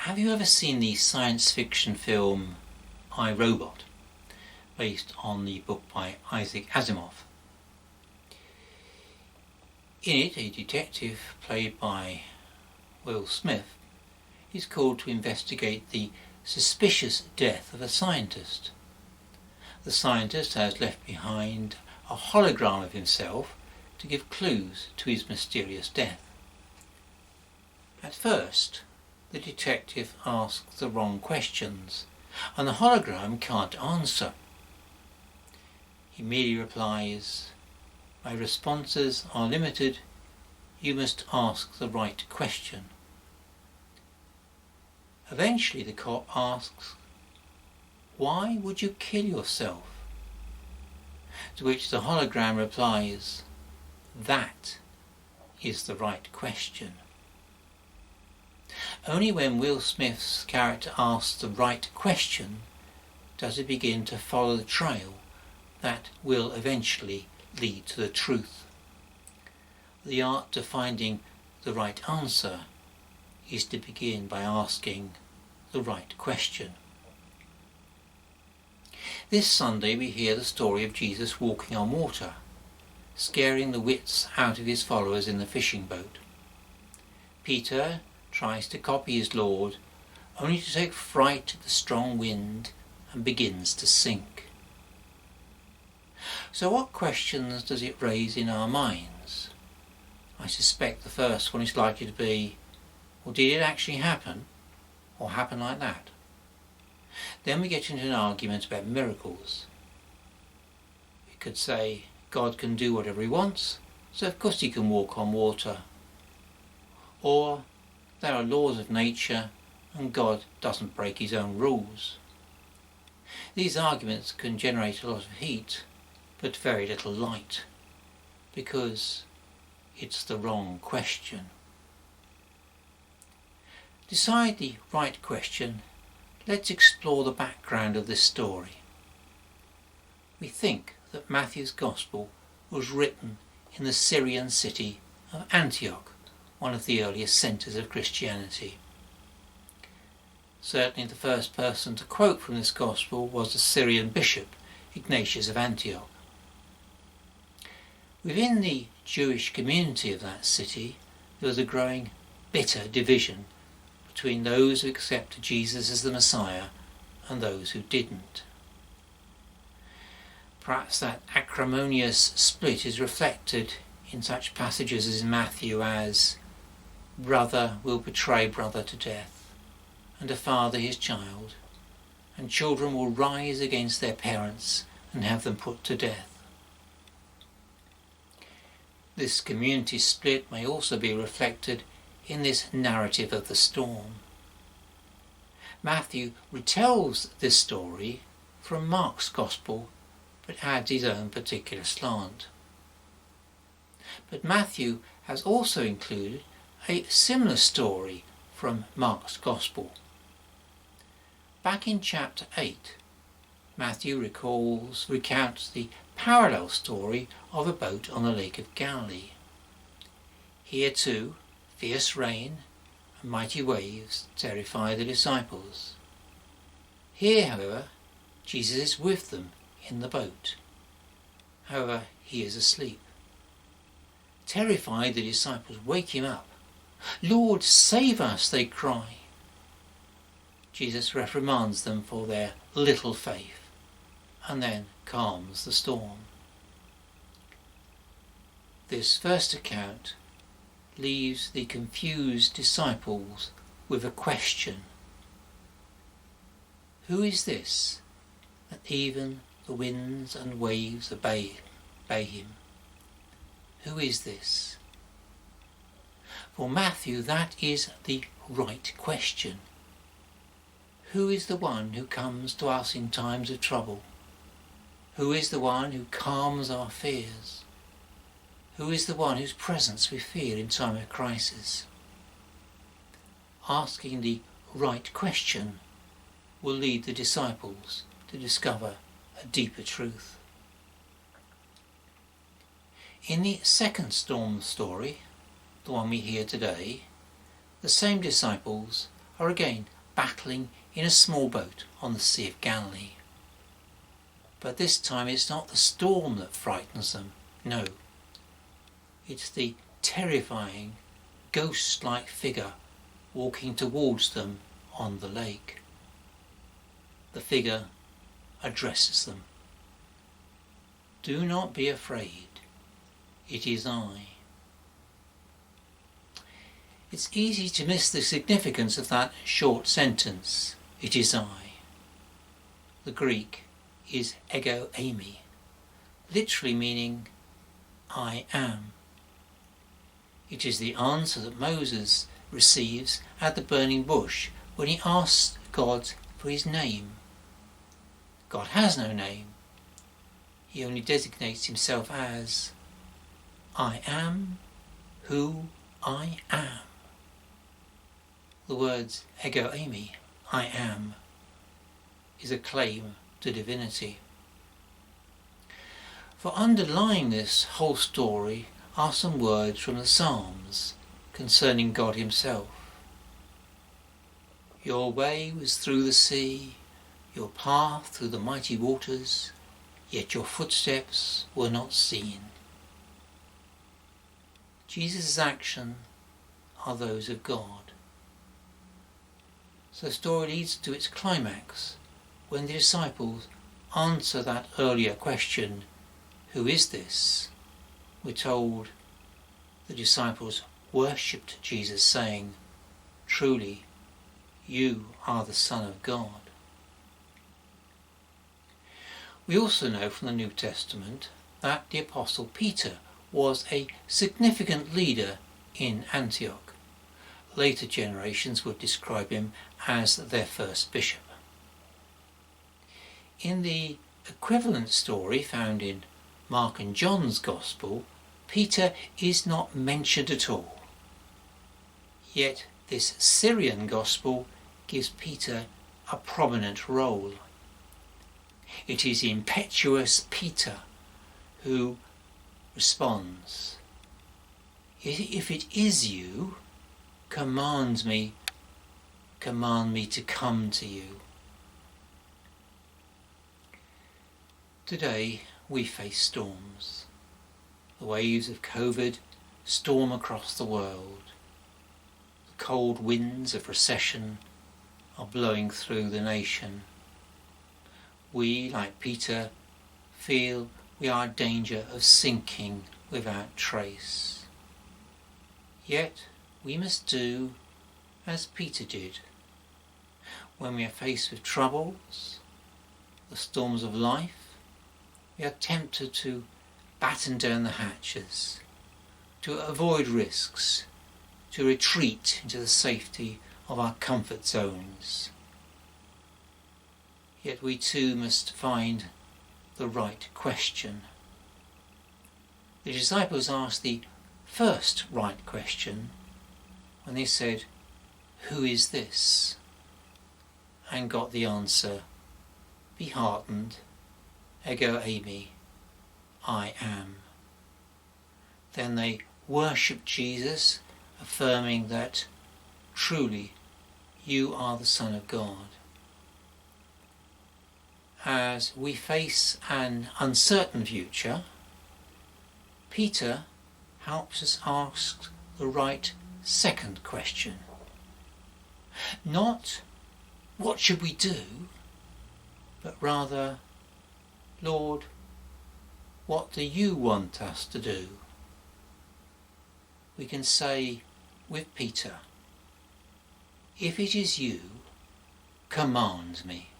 Have you ever seen the science fiction film I, Robot, based on the book by Isaac Asimov? In it, a detective played by Will Smith is called to investigate the suspicious death of a scientist. The scientist has left behind a hologram of himself to give clues to his mysterious death. At first, the detective asks the wrong questions, and the hologram can't answer. He merely replies, "My responses are limited. You must ask the right question." Eventually the cop asks, "Why would you kill yourself?" To which the hologram replies, "That is the right question." Only when Will Smith's character asks the right question does he begin to follow the trail that will eventually lead to the truth. The art of finding the right answer is to begin by asking the right question. This Sunday we hear the story of Jesus walking on water, scaring the wits out of his followers in the fishing boat. Peter tries to copy his Lord, only to take fright at the strong wind and begins to sink. So what questions does it raise in our minds? I suspect the first one is likely to be, well, did it actually happen, or happen like that? Then we get into an argument about miracles. We could say, God can do whatever he wants, so of course he can walk on water. Or, there are laws of nature, and God doesn't break his own rules. These arguments can generate a lot of heat, but very little light, because it's the wrong question. To decide the right question, let's explore the background of this story. We think that Matthew's Gospel was written in the Syrian city of Antioch, one of the earliest centres of Christianity. Certainly the first person to quote from this Gospel was the Syrian bishop, Ignatius of Antioch. Within the Jewish community of that city, there was a growing bitter division between those who accepted Jesus as the Messiah and those who didn't. Perhaps that acrimonious split is reflected in such passages as in Matthew as, "Brother will betray brother to death, and a father his child, and children will rise against their parents and have them put to death." This community split may also be reflected in this narrative of the storm. Matthew retells this story from Mark's Gospel, but adds his own particular slant. But Matthew has also included a similar story from Mark's Gospel. Back in chapter 8, Matthew recounts the parallel story of a boat on the Lake of Galilee. Here too, fierce rain and mighty waves terrify the disciples. Here, however, Jesus is with them in the boat. However, he is asleep. Terrified, the disciples wake him up. "Lord, save us," they cry. Jesus reprimands them for their little faith and then calms the storm. This first account leaves the confused disciples with a question. Who is this that even the winds and waves obey him? Who is this? For Matthew, that is the right question. Who is the one who comes to us in times of trouble? Who is the one who calms our fears? Who is the one whose presence we feel in time of crisis? Asking the right question will lead the disciples to discover a deeper truth. In the second storm story, the one we hear today, the same disciples are again battling in a small boat on the Sea of Galilee. But this time it's not the storm that frightens them, no. It's the terrifying, ghost-like figure walking towards them on the lake. The figure addresses them. "Do not be afraid, it is I." It's easy to miss the significance of that short sentence, "it is I." The Greek is ego eimi, literally meaning "I am." It is the answer that Moses receives at the burning bush when he asks God for his name. God has no name. He only designates himself as "I am who I am." The words ego eimi, "I am," is a claim to divinity. For underlying this whole story are some words from the Psalms concerning God himself. "Your way was through the sea, your path through the mighty waters, yet your footsteps were not seen." Jesus' actions are those of God. So the story leads to its climax when the disciples answer that earlier question, "Who is this?" We're told the disciples worshipped Jesus, saying, "Truly, you are the Son of God." We also know from the New Testament that the Apostle Peter was a significant leader in Antioch. Later generations would describe him as their first bishop. In the equivalent story found in Mark and John's Gospel, Peter is not mentioned at all. Yet this Syrian Gospel gives Peter a prominent role. It is impetuous Peter who responds, "If it is you, command me to come to you." Today we face storms. The waves of COVID storm across the world. The cold winds of recession are blowing through the nation. We, like Peter, feel we are in danger of sinking without trace. Yet we must do as Peter did. When we are faced with troubles, the storms of life, we are tempted to batten down the hatches, to avoid risks, to retreat into the safety of our comfort zones. Yet we too must find the right question. The disciples asked the first right question when they said, "Who is this?" and got the answer, "Be heartened, ego eimi, I am." Then they worshipped Jesus, affirming that, "Truly, you are the Son of God." As we face an uncertain future, Peter helps us ask the right second question. Not, "What should we do?" but rather, "Lord, what do you want us to do?" We can say with Peter, "If it is you, command me."